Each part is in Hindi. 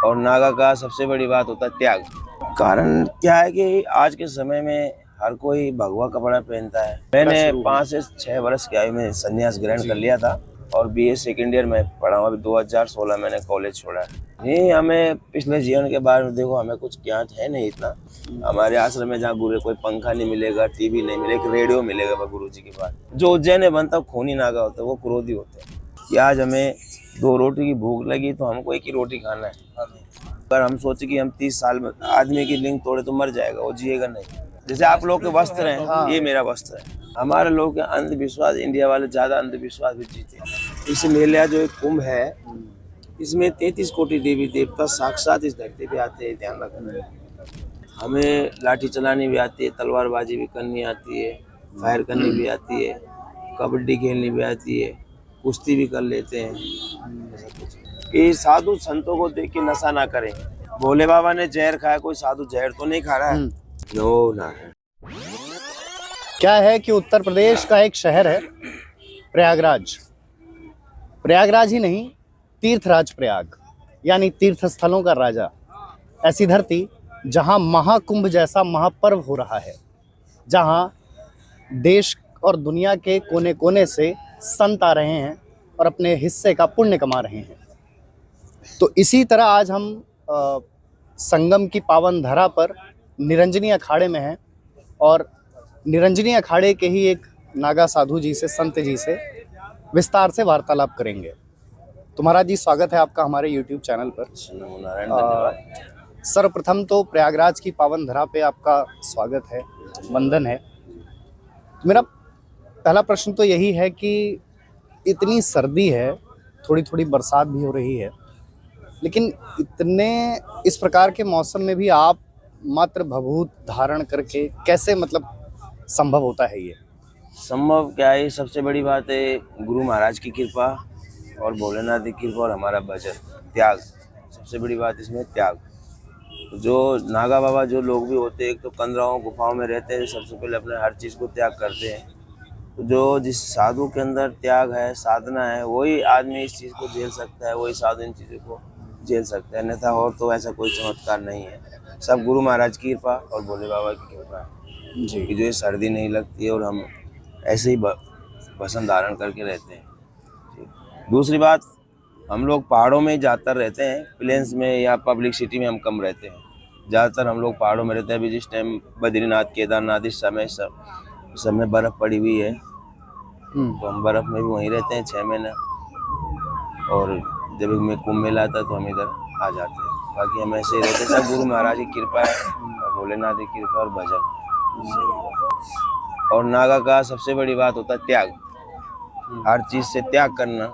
और नागा का सबसे बड़ी बात होता है त्याग। कारण क्या है कि आज के समय में हर कोई भगवा कपड़ा पहनता है। मैंने 5 से 6 वर्ष की आयु में संन्यास ग्रहण कर लिया था और बीए सेकेंड ईयर में पढ़ा हूँ। अभी 2016 मैंने कॉलेज छोड़ा है। नहीं, हमें पिछले जीवन के बारे में देखो, हमें कुछ ज्ञात है नहीं इतना। हमारे आश्रम में जहाँ गुरु कोई पंखा नहीं मिलेगा, टीवी नहीं मिलेगा, एक रेडियो मिलेगा गुरु जी के पास। जो उज्जैन में बनता है खूनी नागा होता है, वो क्रोधी होते हैं कि आज हमें 2 रोटी की भूख लगी तो हमको एक ही रोटी खाना है। अगर हम सोचे कि हम 30 साल में आदमी की लिंग तोड़े तो मर जाएगा, वो जिएगा नहीं। जैसे आप लोग के वस्त्र हैं, ये मेरा वस्त्र है। हमारे लोग के अंधविश्वास, इंडिया वाले ज्यादा अंधविश्वास भी जीते हैं। इस मेला जो एक कुंभ है, इसमें 33 कोटि देवी देवता साक्षात इस धरती पे आते हैं। ध्यान रखना, हमें लाठी चलानी भी आती है, तलवारबाजी भी करनी आती है, फायर करनी भी आती है, कबड्डी खेलनी भी आती है, कुश्ती भी कर लेते हैं। ये साधु संतों को देख के नशा ना करें। भोले बाबा ने जहर खाया, कोई साधु जहर तो नहीं खा रहा है। नो ना है। क्या है कि उत्तर प्रदेश का एक शहर है प्रयागराज। प्रयागराज ही नहीं, तीर्थराज प्रयाग, यानी तीर्थ स्थलों का राजा। ऐसी धरती जहां महाकुंभ जैसा महापर्व हो रहा है, जहां देश और दुनिया के कोने कोने से संत आ रहे हैं और अपने हिस्से का पुण्य कमा रहे हैं। तो इसी तरह आज हम संगम की पावन धरा पर निरंजनी अखाड़े में हैं और निरंजनी अखाड़े के ही एक नागा साधु जी से, संत जी से विस्तार से वार्तालाप करेंगे। तो महाराज जी, स्वागत है आपका हमारे YouTube चैनल पर। सर्वप्रथम तो प्रयागराज की पावन धरा पे आपका स्वागत है, वंदन है। मेरा पहला प्रश्न तो यही है कि इतनी सर्दी है, थोड़ी थोड़ी बरसात भी हो रही है, लेकिन इतने इस प्रकार के मौसम में भी आप मात्र भभूत धारण करके कैसे, मतलब संभव होता है? ये संभव क्या है, सबसे बड़ी बात है गुरु महाराज की कृपा और भोलेनाथ की कृपा और हमारा भजन, त्याग। सबसे बड़ी बात इसमें त्याग। जो नागा बाबा जो लोग भी होते हैं, एक तो कंदराओं गुफाओं में रहते हैं, सबसे पहले अपने हर चीज़ को त्याग करते हैं। तो जो जिस साधु के अंदर त्याग है, साधना है, वही आदमी इस चीज़ को झेल सकता है, वही साधु इन चीज़ों को झेल सकता है। अन्यथा और तो ऐसा कोई चमत्कार नहीं है। सब गुरु महाराज की कृपा और भोले बाबा की कृपा है जी, कि जो ये सर्दी नहीं लगती है और हम ऐसे ही भस्म धारण करके रहते हैं। दूसरी बात, हम लोग पहाड़ों में ज़्यादातर रहते हैं, प्लेन्स में या पब्लिक सिटी में हम कम रहते हैं। ज़्यादातर हम लोग पहाड़ों में रहते हैं। अभी जिस टाइम बद्रीनाथ, केदारनाथ, इस समय सब में बर्फ़ पड़ी हुई है, तो हम बर्फ़ में भी वहीं रहते हैं 6 महीने। और जब में कुंभ मेला आता है तो हम इधर आ जाते हैं। बाकी हम ऐसे ही रहते हैं। सब गुरु महाराज की कृपा है और भोलेनाथ की कृपा और भजन। और नागा का सबसे बड़ी बात होता है त्याग। हर चीज़ से त्याग करना,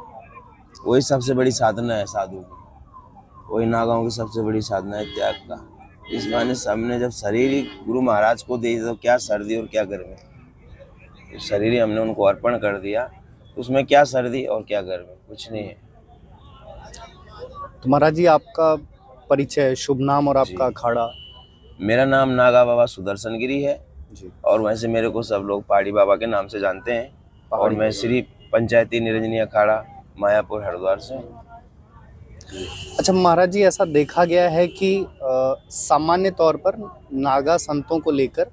वही सबसे बड़ी साधना है साधु की। वही नागाओं की सबसे बड़ी साधना है त्याग का। इस माने सबने जब शरीर ही गुरु महाराज को दे दिया तो क्या सर्दी और क्या गर्मी। तो शरीर ही हमने उनको अर्पण कर दिया, उसमें क्या सर्दी और क्या गर्मी, कुछ नहीं है। तो महाराज जी, आपका परिचय, शुभ नाम और आपका अखाड़ा? मेरा नाम नागा बाबा सुदर्शन गिरी है जी, और वैसे मेरे को सब लोग पहाड़ी बाबा के नाम से जानते हैं। और मैं श्री पंचायती निरंजनी अखाड़ा मायापुर हरिद्वार से। अच्छा महाराज जी, ऐसा देखा गया है कि सामान्य तौर पर नागा संतों को लेकर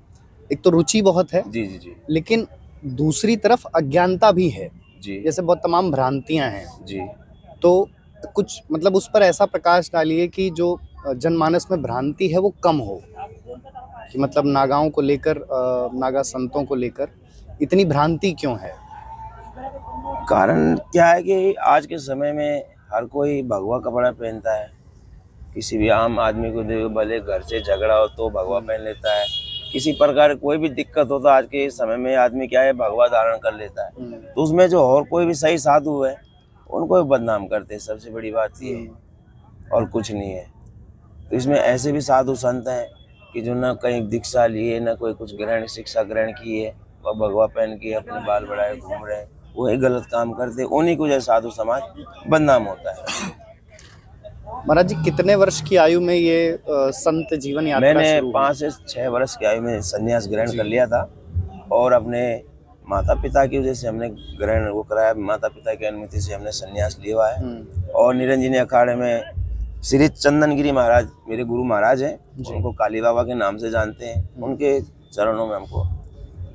एक तो रुचि बहुत है जी जी जी, लेकिन दूसरी तरफ अज्ञानता भी है जी, जैसे बहुत तमाम भ्रांतियां हैं जी। तो कुछ मतलब उस पर ऐसा प्रकाश डालिए कि जो जनमानस में भ्रांति है वो कम हो, कि मतलब नागाओं को लेकर, नागा संतों को लेकर इतनी भ्रांति क्यों है? कारण क्या है कि आज के समय में हर कोई भगवा कपड़ा पहनता है। किसी भी आम आदमी को देखो, भले घर से झगड़ा हो तो भगवा पहन लेता है। किसी प्रकार कोई भी दिक्कत हो तो आज के समय में आदमी क्या है, भगवा धारण कर लेता है। तो उसमें जो और कोई भी सही साधु है उनको भी बदनाम करते हैं। सबसे बड़ी बात ये है और कुछ नहीं है। तो इसमें ऐसे भी साधु संत हैं कि जो ना कहीं दीक्षा लिए, ना कोई कुछ ग्रहण शिक्षा ग्रहण की है, वह भगवा पहन के अपने बाल बढ़ाए घूम रहे हैं, वही गलत काम करते, उन्हीं को जो साधु समाज बदनाम होता है। महाराज जी, कितने वर्ष की आयु में ये संत जीवन यात्रा? मैंने 5 से 6 वर्ष की आयु में संन्यास ग्रहण कर लिया था और अपने माता पिता की वजह से हमने ग्रहण वो कराया। माता पिता की अनुमति से हमने संन्यास लिया है और निरंजनी अखाड़े में श्री चंदनगिरी महाराज मेरे गुरु महाराज हैं, जी। उनको काली बाबा के नाम से जानते हैं। उनके चरणों में हमको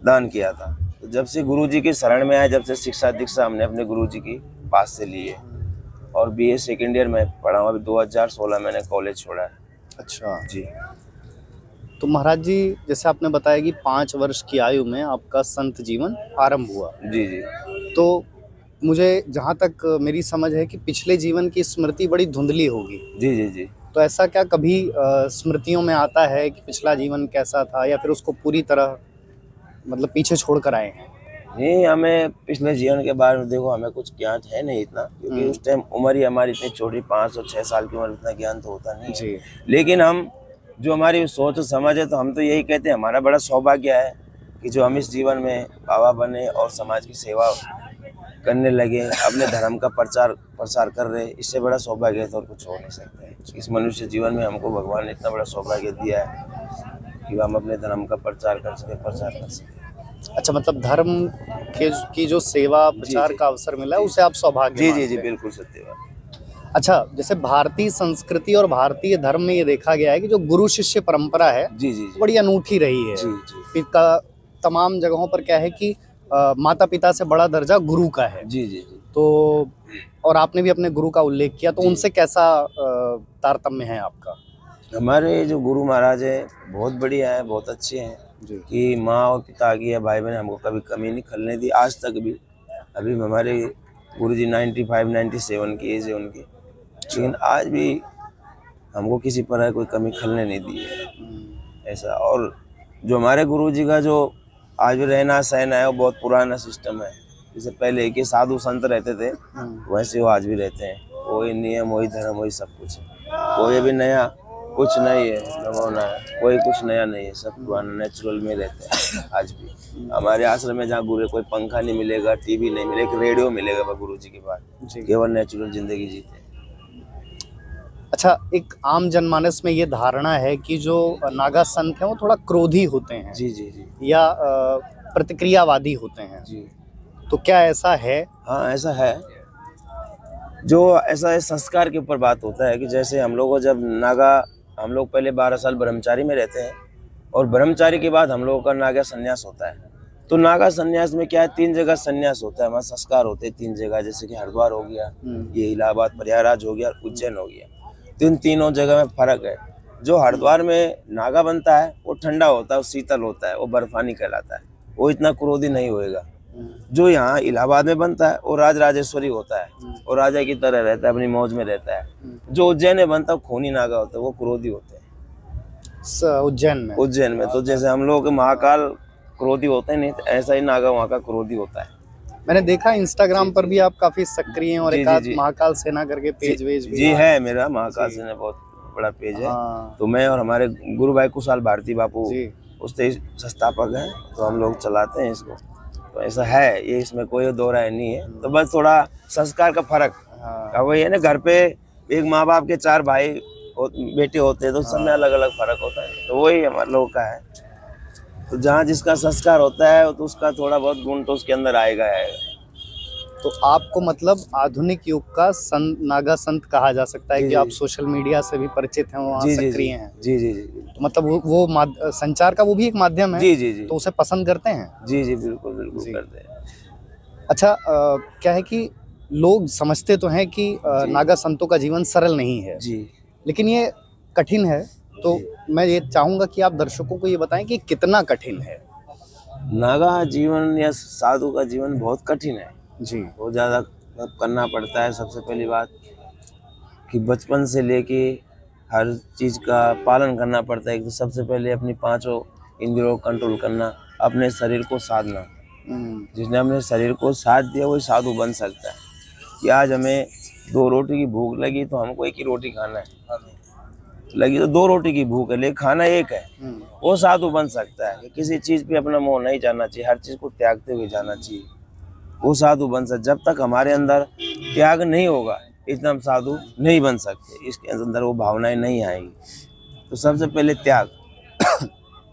दान किया था। तो जब से गुरु जी के शरण में आए, जब से शिक्षा दीक्षा हमने अपने गुरु जी की पास से ली है। और बीए सेकेंड ईयर में पढ़ा हूँ। अभी 2016 मैंने कॉलेज छोड़ा है। अच्छा, जी तो महाराज जी जैसे आपने बताया कि 5 वर्ष की आयु में आपका संत जीवन आरंभ हुआ, जी जी तो मुझे जहाँ तक मेरी समझ है कि पिछले जीवन की स्मृति बड़ी धुंधली होगी, जी जी जी। तो ऐसा क्या कभी स्मृतियों में आता है कि पिछला जीवन कैसा था, या फिर उसको पूरी तरह मतलब पीछे छोड़ कर आए हैं? नहीं, हमें पिछले जीवन के बारे में देखो हमें कुछ ज्ञान है नहीं इतना, क्योंकि उस टाइम उम्र ही हमारी इतनी छोटी, 5 और 6 साल की उम्र, इतना ज्ञान तो होता नहीं है। जी। लेकिन हम जो हमारी सोच और समझ है, तो हम तो यही कहते हैं हमारा बड़ा सौभाग्य है कि जो हम इस जीवन में बाबा बने और समाज की सेवा करने लगे, अपने धर्म का प्रसार कर रहे। इससे बड़ा सौभाग्य है तो और कुछ हो नहीं सकता है। इस मनुष्य जीवन में हमको भगवान ने इतना बड़ा सौभाग्य दिया है कि हम अपने धर्म का प्रचार कर सके। अच्छा, मतलब धर्म की जो सेवा प्रचार जी। का अवसर मिला है उसे आप सौभाग्य जी जी मानते जी, हैं। बिल्कुल सत्य बात। अच्छा, जैसे भारतीय संस्कृति और भारतीय धर्म में ये देखा गया है कि जो गुरु शिष्य परंपरा है जी जी वो जी बड़ी अनूठी रही है। जी जी फिर तमाम जगहों पर क्या है कि माता पिता से बड़ा दर्जा गुरु का है। जी जी जी। तो और आपने भी अपने गुरु का उल्लेख किया, तो जी। उनसे कैसा तारतम्य है आपका? हमारे जो गुरु महाराज है बहुत बढ़िया है, बहुत अच्छे हैं जी। कि माँ और पिता की या भाई बहन हमको कभी कमी नहीं खलने दी आज तक भी। अभी हमारे गुरु जी 95-97 की एज है उनकी, लेकिन आज भी हमको किसी तरह कोई कमी खलने नहीं दी है ऐसा। और जो हमारे गुरु जी का जो आज भी रहना सहना है वो बहुत पुराना सिस्टम है। जैसे पहले के साधु संत रहते थे वैसे वो आज भी रहते हैं। वही नियम, वही धर्म, वही सब कुछ है। कोई भी नया कुछ नहीं है, जमाना है, कोई कुछ नया नहीं है, सब पुराना नेचुरल में रहते हैं आज भी। हमारे आश्रम में जहाँ गुरु कोई पंखा नहीं मिलेगा, टीवी नहीं मिलेगा, एक रेडियो मिलेगा गुरु जी के बाद। जी। केवल नेचुरल जिंदगी जीते हैं। अच्छा, एक आम जनमानस में ये धारणा है कि जो नागा संत हैं वो थोड़ा क्रोधी होते हैं जी जी जी या प्रतिक्रियावादी होते हैं, जी। तो क्या ऐसा है? हाँ ऐसा है। जो ऐसा है संस्कार के ऊपर बात होता है कि जैसे हम लोग को जब हम लोग पहले 12 साल ब्रह्मचारी में रहते हैं और ब्रह्मचारी के बाद हम लोगों का नागा संन्यास होता है। तो नागा संन्यास में क्या है, 3 जगह संन्यास होता है, हमारा संस्कार होते हैं 3 जगह। जैसे कि हरिद्वार हो गया, ये इलाहाबाद प्रयागराज हो गया, उज्जैन हो गया। तो इन तीनों जगह में फर्क है। जो हरिद्वार में नागा बनता है वो ठंडा होता है, वो शीतल होता है, वो बर्फानी कहलाता है, वो इतना क्रोधी नहीं होएगा। जो यहाँ इलाहाबाद में बनता है वो राजराजेश्वरी होता है, वो राजा की तरह रहता है, अपनी मौज में रहता है। जो उज्जैन में बनता है वो खूनी नागा होता है, वो क्रोधी होते हैं उज्जैन में। तो जैसे हम लोग महाकाल क्रोधी होते हैं नहीं, तो ऐसा ही नागा वहाँ का क्रोधी होता है। मैंने देखा इंस्टाग्राम पर भी आप काफी सक्रिय हैं और जी, एक जी, आध जी। महाकाल सेना करके पेज वेज भी जी है, मेरा महाकाल जी। सेना बहुत बड़ा पेज है। हाँ। तो मैं और हमारे गुरु भाई कुशाल भारती बापू जी। उसके संस्थापक हैं, तो हम लोग चलाते हैं इसको। तो ऐसा है, ये इसमें कोई दो राय नहीं है। तो बस थोड़ा संस्कार का फर्क हाँ। अब वही है ना, घर पे एक माँ बाप के 4 भाई बेटे होते हैं तो सब में अलग अलग फर्क होता है। तो वही हमारे लोगों का है। तो जहाँ जिसका संस्कार होता है तो उसका थोड़ा बहुत गुण तो उसके अंदर आएगा। तो आपको मतलब आधुनिक युग का संत, नागा संत कहा जा सकता है जी, कि जी। आप सोशल मीडिया से भी परिचित हैं, वहाँ जी जी सक्रिय जी हैं। जी जी जी तो मतलब वो संचार का वो भी एक माध्यम है। जी जी जी तो उसे पसंद करते हैं। जी जी बिल्कुल बिल्कुल जी। करते हैं। अच्छा, क्या है कि लोग समझते तो हैं कि जी। नागा संतों का जीवन सरल नहीं है, जी लेकिन ये कठिन है। तो मैं ये चाहूंगा कि आप दर्शकों को ये बताएं कि कितना कठिन है। नागा जीवन या साधु का जीवन बहुत कठिन है। जी। बहुत ज़्यादा करना पड़ता है। सबसे पहली बात कि बचपन से लेके हर चीज़ का पालन करना पड़ता है। तो सबसे पहले अपनी 5 इंद्रियों को कंट्रोल करना, अपने शरीर को साधना। जिसने अपने शरीर को साध दिया वही साधु बन सकता है। कि आज हमें 2 रोटी की भूख लगी तो हमको 1 ही रोटी खाना है, लगी तो 2 रोटी की भूख है लेकिन खाना एक है, वो साधु बन सकता है। किसी चीज़ पे अपना मोह नहीं जाना चाहिए, हर चीज़ को त्यागते हुए जाना चाहिए, वो साधु बन सकता। जब तक हमारे अंदर त्याग नहीं होगा इतना हम साधु नहीं बन सकते। इसके अंदर वो भावनाएं नहीं आएगी। तो सबसे पहले त्याग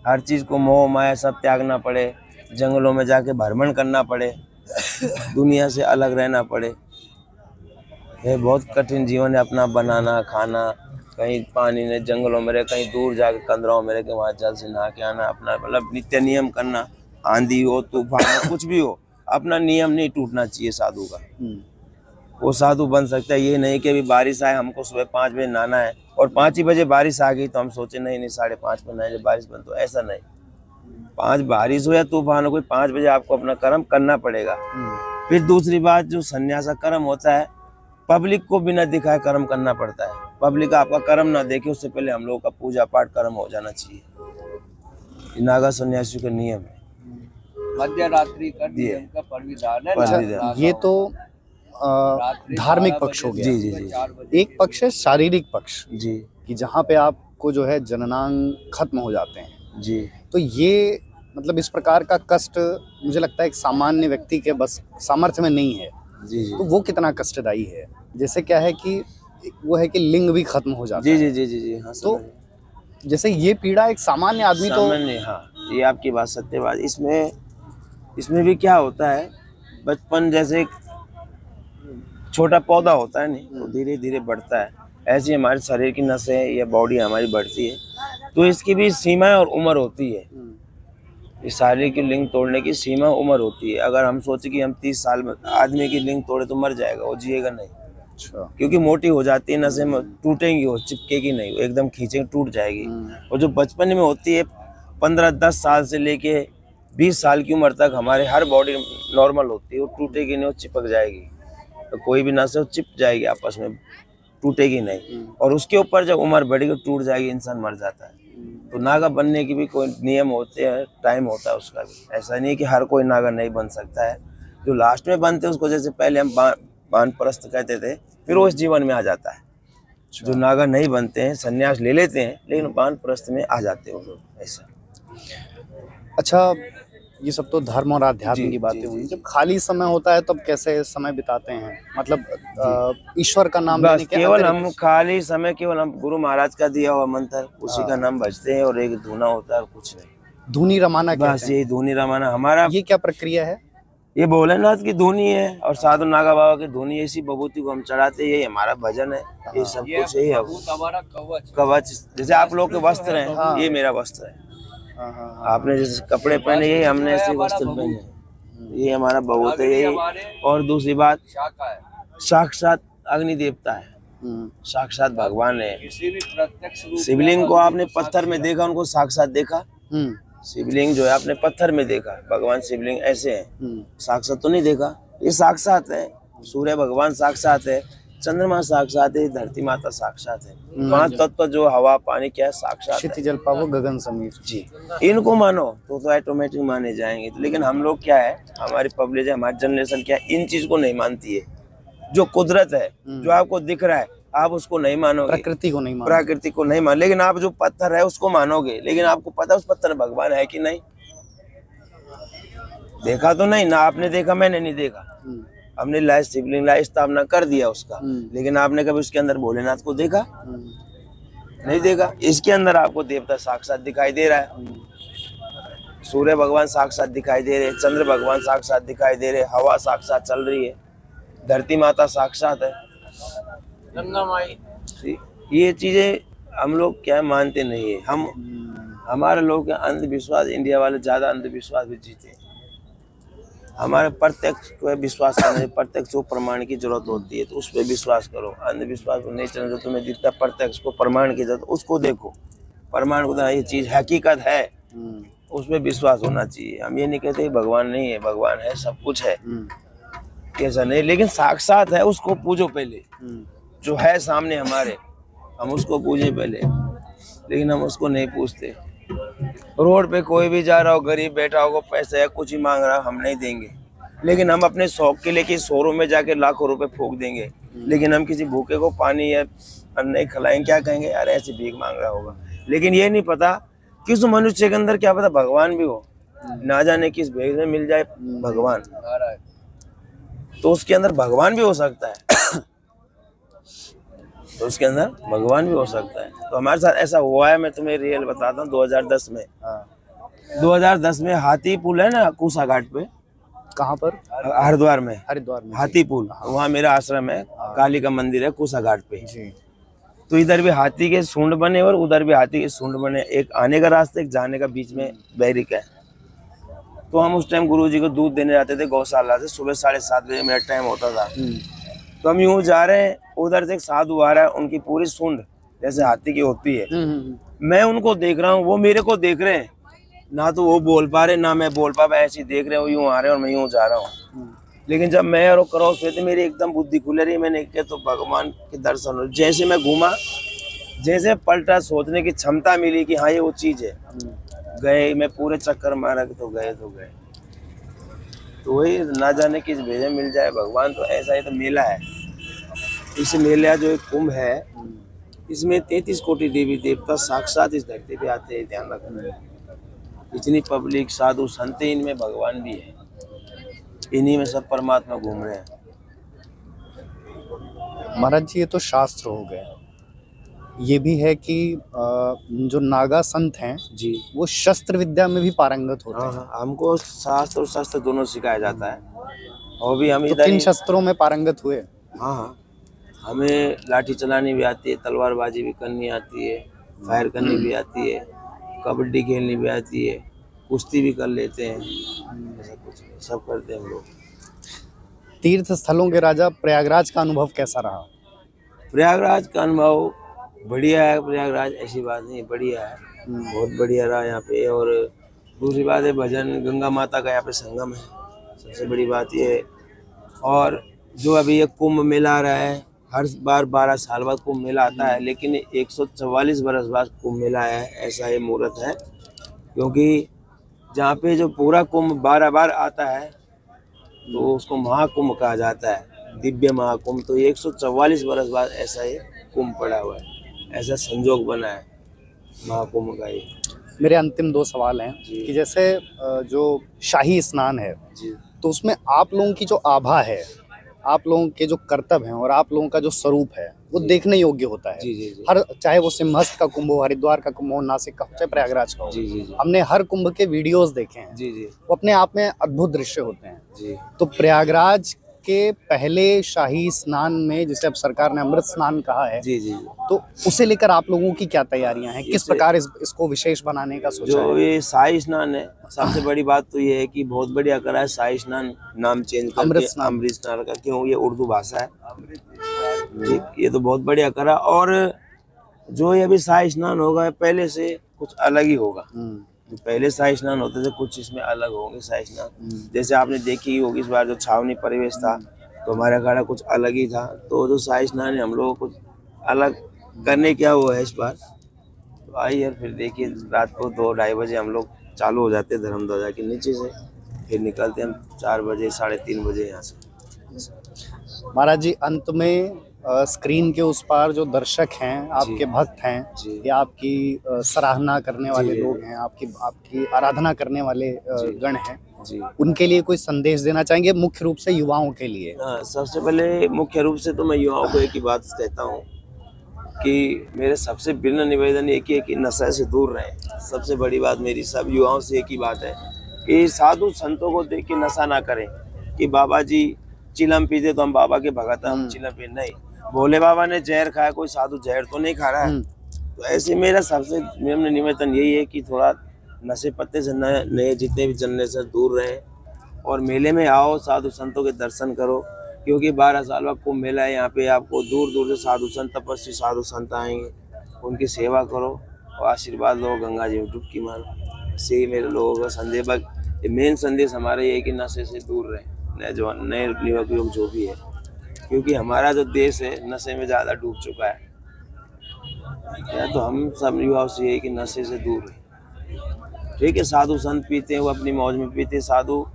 हर चीज़ को मोह माया सब त्यागना पड़े, जंगलों में जाके भ्रमण करना पड़े, दुनिया से अलग रहना पड़े, ये बहुत कठिन जीवन है अपना, बनाना खाना, कहीं पानी में जंगलों में रहे, कहीं दूर जाके कंदराओं में रह के वहाँ जल से नहा के आना, अपना मतलब नित्य नियम करना, आंधी हो तूफान हो कुछ भी हो, अपना नियम नहीं टूटना चाहिए साधु का। वो साधु बन सकता है, ये नहीं कि अभी बारिश आए हमको सुबह 5 बजे नहाना है और 5 ही बजे बारिश आ गई तो हम सोचे नहीं नहीं 5:30 पर नहाए जब बारिश बंद, तो ऐसा नहीं। 5 बारिश हो या तूफान हो, कोई 5 बजे आपको अपना कर्म करना पड़ेगा। फिर दूसरी बात, जो सन्यास का कर्म होता है, पब्लिक को बिना दिखाए कर्म करना पड़ता है। पब्लिक आपका कर्म ना देखे उससे पहले हम लोगों का पूजा पाठ कर्म हो जाना चाहिए। ये नागा सन्यासी का नियम है। मध्य रात्रि कर नियम का परिविधान है। परिविधान। ये तो धार्मिक पक्ष हो गया। जी जी जी एक पक्ष है शारीरिक पक्ष, जी कि जहाँ पे आपको जो है जननांग खत्म हो जाते हैं। जी। तो ये मतलब इस प्रकार का कष्ट मुझे लगता है एक सामान्य व्यक्ति के बस सामर्थ्य में नहीं है। जी जी तो वो कितना कष्टदायी है। जैसे क्या है कि वो है कि लिंग भी खत्म हो जाता जी है। जी जी जी जी हाँ, तो समझ जैसे ये पीड़ा एक सामान्य आदमी तो सामान्य, हाँ ये आपकी बात सत्य बात। इसमें भी क्या होता है, बचपन जैसे एक छोटा पौधा होता है नहीं, तो धीरे धीरे बढ़ता है, ऐसी हमारे शरीर की नसें या बॉडी हमारी बढ़ती है, तो इसकी भी सीमाएं और उम्र होती है। इस शारीरिक की लिंग तोड़ने की सीमा उम्र होती है। अगर हम सोचे कि हम 30 साल में आदमी की लिंग तोड़े तो मर जाएगा, वो जिएगा नहीं, अच्छा। क्योंकि मोटी हो जाती है, नसें टूटेंगी, वो चिपकेगी नहीं, वो एकदम खींचेंगे टूट जाएगी। और जो बचपन में होती है 15-10 साल से लेके 20 साल की उम्र तक हमारे हर बॉडी नॉर्मल होती है, वो टूटेगी नहीं, वो चिपक जाएगी। तो कोई भी नस वो चिप जाएगी आपस में, टूटेगी नहीं। और उसके ऊपर जब उम्र बढ़ेगी टूट जाएगी, इंसान मर जाता है। तो नागा बनने की भी कोई नियम होते हैं, टाइम होता है उसका भी। ऐसा नहीं कि हर कोई नागा नहीं बन सकता है। जो लास्ट में बनते हैं उसको, जैसे पहले हम वानप्रस्थ कहते थे, फिर वो इस जीवन में आ जाता है। जो नागा नहीं बनते हैं संन्यास ले लेते हैं, लेकिन वानप्रस्थ में आ जाते हैं वो लोग। ऐसा। अच्छा, ये सब तो धर्म और आध्यात्म जी, की बातें जी, हुई। जी, जब खाली समय होता है तब कैसे समय बिताते हैं? मतलब ईश्वर का नाम बस लेने के केवल अतिरिक्त? हम खाली समय केवल हम गुरु महाराज का दिया हुआ मंत्र उसी का नाम भजते हैं, और एक धुना होता है और कुछ नहीं। धुनी रमाना बस कहते हैं। यही धुनी रमाना हमारा। ये क्या प्रक्रिया है? ये भोलेनाथ की धुनी है और साधु नागा बाबा की धुनी है। इसी विभूति को हम चढ़ाते, यही हमारा भजन है। ये सब कुछ यही है, भूत हमारा कवच। कवच। जैसे आप लोग के वस्त्र हैं, हाँ। ये मेरा वस्त्र है। हाँ, हाँ, हाँ। आपने जैसे कपड़े पहने, यही हमने ऐसे वस्त्र पहने हैं। ये हमारा बहुत है यही। और दूसरी बात, शाखा है। साक्षात अग्नि देवता है, हम्म, साक्षात भगवान है। किसी भी प्रत्यक्ष रूप में शिवलिंग को आपने पत्थर में देखा, उनको साक्षात देखा? हम्म, शिवलिंग जो है आपने पत्थर में देखा, भगवान शिवलिंग ऐसे हैं, हम्म, साक्षात तो नहीं देखा। ये साक्षात है। सूर्य भगवान साक्षात है, चंद्रमा साक्षात है, धरती माता साक्षात है। 5 तत्व जो हवा पानी क्या है, साक्षात है। क्षिति जल पावो गगन समीर। जी, इनको मानो तो ऑटोमेटिक माने जाएंगे। तो लेकिन हम लोग क्या है, हमारी पब्लिक है, हमारी जनरेशन क्या है, इन चीज को नहीं मानती है। जो कुदरत है, जो आपको दिख रहा है, आप उसको नहीं मानोगे, प्रकृति को नहीं मानो। प्रकृति को नहीं मान, लेकिन आप जो पत्थर है उसको मानोगे। लेकिन आपको पता है उस पत्थर में भगवान है कि नहीं? देखा तो नहीं ना, आपने देखा, मैंने नहीं देखा। हमने लाइव शिवलिंग लाइव स्थापना कर दिया उसका, लेकिन आपने कभी उसके अंदर भोलेनाथ को देखा? नहीं देखा। इसके अंदर आपको देवता साक्षात दिखाई दे रहा है। सूर्य भगवान साक्षात दिखाई दे रहे, चंद्र भगवान साक्षात दिखाई दे रहे, हवा साक्षात चल रही है, धरती माता साक्षात है, गंगा माई। ये चीजें हम लोग क्या मानते नहीं है। हम हमारे लोग के अंधविश्वास, इंडिया वाले ज्यादा अंधविश्वास भी जीते हैं। हमारे प्रत्यक्ष पे विश्वास करने, प्रत्यक्ष को प्रमाण की जरूरत होती है, तो उस पर विश्वास करो। अंधविश्वास को नहीं चलना। जो तुम्हें दिखता प्रत्यक्ष को प्रमाण की जरूरत, उसको देखो, प्रमाण को। ये चीज हकीकत है, उस पर विश्वास होना चाहिए। हम ये नहीं कहते भगवान नहीं है, भगवान है, सब कुछ है, ऐसा नहीं। लेकिन साक्षात है, उसको पूजो पहले। जो है सामने हमारे, हम उसको पूजे पहले, लेकिन हम उसको नहीं पूछते। रोड पे कोई भी जा रहा हो, गरीब बैठा होगा, पैसे या कुछ ही मांग रहा, हम नहीं देंगे। लेकिन हम अपने शौक के लिए शोरूम में जाके लाखों रुपए फूंक देंगे, लेकिन हम किसी भूखे को पानी या अन्न नहीं खिलाएंगे। क्या कहेंगे, यार ऐसे भीख मांग रहा होगा। लेकिन ये नहीं पता कि उस मनुष्य के अंदर क्या पता भगवान भी हो, ना जाने किस भेष में मिल जाए भगवान, तो उसके अंदर भगवान भी हो सकता है। तो उसके अंदर भगवान भी हो सकता है। तो हमारे साथ ऐसा हुआ है। मैं तुम्हें रियल बताता हूँ। 2010 में 2010 में हाथी पुल है ना, कूसा घाट पे, कहाँ पर? हरिद्वार में हरिद्वार में। हाथी पुल, वहाँ मेरा आश्रम है, काली का मंदिर है कुसा घाट पे। जी। तो इधर भी हाथी के सूंड बने और उधर भी हाथी के सूंड बने, एक आने का रास्ता एक जाने का, बीच में बैरिक है। तो हम उस टाइम गुरुजी को दूध देने जाते थे गौशाला से, सुबह 7:30 बजे मेरा टाइम होता था। तो हम यूं जा रहे हैं, उधर से एक साधु आ रहा है, उनकी पूरी सूंड जैसे हाथी की होती है। मैं उनको देख रहा हूँ, वो मेरे को देख रहे हैं, ना तो वो बोल पा रहे ना मैं बोल पा, ऐसे ही देख रहे हैं, वो यूं आ रहे हैं और मैं यूं जा रहा हूँ। लेकिन जब मैं और क्रॉस हुए थे, मेरी एकदम बुद्धि खुल रही, मैंने क्या तो भगवान के दर्शन हो, जैसे मैं घूमा, जैसे पलटा, सोचने की क्षमता मिली कि हाँ ये वो चीज है। गए, मैं पूरे चक्कर मारा कि तो गए। तो वही ना जाने किस भेजे मिल जाए भगवान, तो ऐसा ही तो मेला है। इस मेला जो एक कुंभ है, इसमें 33 कोटि देवी देवता साक्षात इस धरती पे आते हैं, ध्यान रखना। इतनी पब्लिक, साधु संत, इनमें भगवान भी है, इन्हीं में सब परमात्मा घूम रहे हैं। महाराज जी, ये तो शास्त्र हो गए। ये भी है कि जो नागा संत हैं जी, वो शस्त्र विद्या में भी पारंगत होते हैं। हाँ, हमको शास्त्र और शस्त्र दोनों सिखाया जाता है। और भी हम तो इधर किन शस्त्रों में पारंगत हुए? हाँ, हमें लाठी चलानी भी आती है, तलवारबाजी भी करनी आती है, फायर करनी भी आती है, कबड्डी खेलनी भी आती है, कुश्ती भी कर लेते हैं, ऐसा कुछ सब करते हैं हम लोग। तीर्थ स्थलों के राजा प्रयागराज का अनुभव कैसा रहा? प्रयागराज का अनुभव बढ़िया है। प्रयागराज ऐसी बात नहीं, बढ़िया है, बहुत बढ़िया रहा यहाँ पे। और दूसरी बात है, भजन गंगा माता का यहाँ पे संगम है, सबसे बड़ी बात ये है। और जो अभी ये कुंभ मेला आ रहा है, हर बार 12 साल बाद कुंभ मेला आता है, लेकिन 144 बरस बाद कुंभ मेला है, ऐसा ये मुहूर्त है। क्योंकि जहाँ पे जो पूरा कुंभ 12 बार आता है तो उसको महाकुंभ कहा जाता है, दिव्य महाकुंभ। तो 144 बरस बाद ऐसा ये कुंभ पड़ा हुआ है, ऐसा संजोग बना है महाकुंभ का ये। मेरे अंतिम 2 सवाल हैं कि जैसे जो शाही स्नान है, जी तो उसमें आप लोगों की जो आभा है, आप लोगों के जो कर्तव्य हैं और आप लोगों का जो स्वरूप है, वो देखने योग्य होता है। जी हर, चाहे वो सिंहस्थ का कुंभ हो, हरिद्वार का कुंभ हो, नासिक का हो, चाहे प्रयागराज का हो, जी हमने हर कुंभ के वीडियोस देखे हैं। जी वो अपने आप में अद्भुत दृश्य होते हैं। जी। तो प्रयागराज के पहले शाही स्नान में, जिसे अब सरकार ने अमृत स्नान कहा है, जी, तो उसे लेकर आप लोगों की क्या तैयारियां हैं? किस प्रकार इसको विशेष बनाने का सोचा जो है? ये शाही स्नान है, सबसे बड़ी बात तो ये है कि बहुत बढ़िया करा है शाही स्नान, नाम चेंज करके अमृत स्नान का। क्यों? ये उर्दू भाषा है, ठीक, ये तो बहुत बढ़िया करा। और जो ये अभी शाही स्नान होगा, पहले से कुछ अलग ही होगा। जो पहले शाही स्नान होते थे, कुछ इसमें अलग होंगे शाही स्नान। जैसे आपने देखी होगी, इस बार जो छावनी परिवेश था, तो हमारा अखाड़ा कुछ अलग ही था। तो जो शाही स्नान है, हम लोगों को कुछ अलग करने क्या हुआ है इस बार। तो आइए और फिर देखिए, रात को 2-2:30 बजे हम लोग चालू हो जाते हैं धर्म ध्वजा के नीचे से, फिर निकलते हैं हम 4 बजे 3:30 बजे यहाँ से। महाराज जी, अंत में स्क्रीन के उस पार जो दर्शक हैं, आपके भक्त हैं, या आपकी सराहना करने वाले लोग हैं, आपकी आराधना करने वाले गण हैं, उनके लिए कोई संदेश देना चाहेंगे, मुख्य रूप से युवाओं के लिए? हाँ, सबसे पहले मुख्य रूप से तो मैं युवाओं को एक ही बात कहता हूँ कि मेरे सबसे विनम्र निवेदन एक ही है कि नशा से दूर रहें। सबसे बड़ी बात मेरी सब युवाओं से एक ही बात है कि साधु संतों को देख के नशा ना करें कि बाबा जी चिलम पीते तो हम बाबा के भगत हैं, हम चिलम पी नहीं। भोले बाबा ने जहर खाया, कोई साधु जहर तो नहीं खा रहा है। तो ऐसे मेरा सबसे निवेदन यही है कि थोड़ा नशे पत्ते से नए जितने भी जनरेशन दूर रहें और मेले में आओ, साधु संतों के दर्शन करो। क्योंकि 12 साल बाद कुंभ मेला है, यहाँ पे आपको दूर दूर से साधु संत, तपस्वी साधु संत आएंगे, उनकी सेवा करो और आशीर्वाद लो, गंगा जी में डुबकी मारो। ऐसे ही मेरे लोगों का संदेश, मेन संदेश हमारा ये है कि नशे से दूर रहें, नए युवक योग जो भी है। क्योंकि हमारा जो देश है नशे में ज़्यादा डूब चुका है। या तो हम सब युवाओं से ये है कि नशे से दूर रहें। ठीक है, साधु संत पीते हैं, वो अपनी मौज में पीते हैं, साधु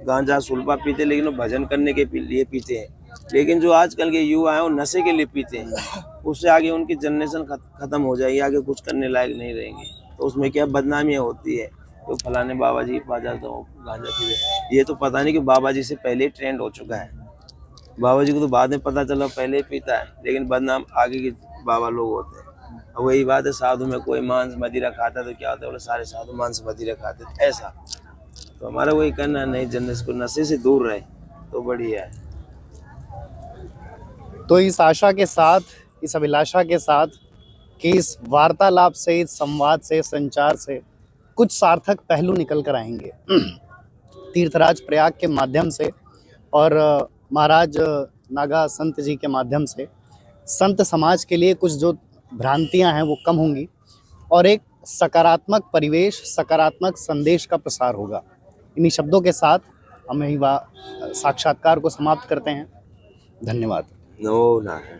गांजा सुल्फा पीते हैं, लेकिन वो भजन करने के लिए पीते हैं। लेकिन जो आजकल के युवा हैं वो नशे के लिए पीते हैं, उससे आगे उनकी जनरेशन खत्म हो जाएगी, आगे कुछ करने लायक नहीं रहेंगे। तो उसमें क्या बदनामियाँ होती है, तो फलाने बाबा जी के पास जाता हूँ गांजा पीते, ये तो पता नहीं कि बाबा जी से पहले ही ट्रेंड हो चुका है। बाबा जी को तो बाद में पता चला पहले ही पीता है, लेकिन बदनाम आगे के बाबा लोग होते हैं। और वही बात है, साधु में कोई मांस मदिरा खाता तो क्या होता है, बोले सारे साधु मांस मदिरा खाते, ऐसा तो हमारा वही कहना है, नई जनरेशन को नशे से दूर रहे तो बढ़िया है। तो इस आशा के साथ, इस अभिलाषा के साथ कि इस वार्तालाप से, इस संवाद से, संचार से कुछ सार्थक पहलू निकल कर आएंगे तीर्थराज प्रयाग के माध्यम से और महाराज नागा संत जी के माध्यम से संत समाज के लिए कुछ जो भ्रांतियां हैं वो कम होंगी और एक सकारात्मक परिवेश, सकारात्मक संदेश का प्रसार होगा। इन्हीं शब्दों के साथ हम यही साक्षात्कार को समाप्त करते हैं। धन्यवाद। नो ना।